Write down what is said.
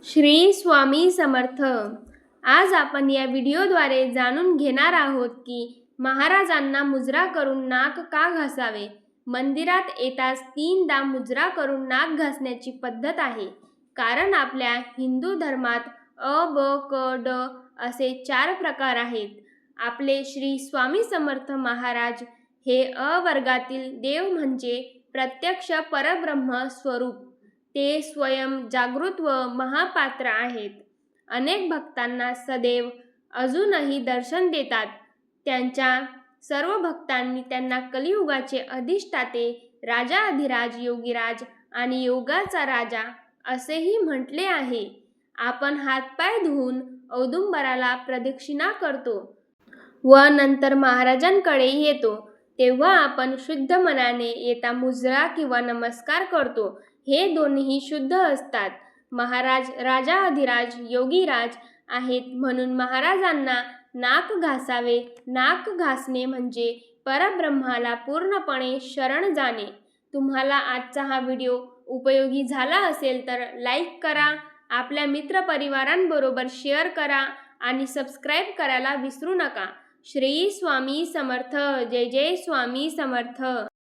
श्री स्वामी समर्थ। आज आपण या व्हिडिओद्वारे जाणून घेणार आहोत की महाराजांना मुजरा करून नाक का घासावे। मंदिरात येताच 3दा मुजरा करून नाक घासण्याची पद्धत आहे, कारण आपल्या हिंदू धर्मात अ, ब, क, ड असे 4 प्रकार आहेत। आपले श्री स्वामी समर्थ महाराज हे अ वर्गातील देव म्हणजे प्रत्यक्ष परब्रह्म स्वरूप। ते स्वयं जागृत व महापात्र आहेत। अनेक भक्तांना सदैव अजूनही दर्शन देतात। त्यांच्या सर्व भक्तांनी त्यांना कलियुगाचे अधिष्ठाते, राजाधिराज, योगीराज आणि योगाचा राजा असेही म्हटले आहे। आपण हातपाय धुवून औदुंबराला प्रदक्षिणा करतो व नंतर महाराजांकडे येतो, तेव्हा आपण शुद्ध मनाने येता मुजरा किंवा नमस्कार करतो। हे दोन्ही शुद्ध असतात। महाराज राजाधिराज योगीराज आहेत म्हणून महाराजांना नाक घासावे। नाक घासणे म्हणजे परब्रह्माला पूर्णपणे शरण जाणे। तुम्हाला आजचा हा व्हिडिओ उपयोगी झाला असेल तर लाईक करा, आपल्या मित्रपरिवारांबरोबर शेअर करा आणि सबस्क्राईब करायला विसरू नका। श्री स्वामी समर्थ। जय जय स्वामी समर्थ।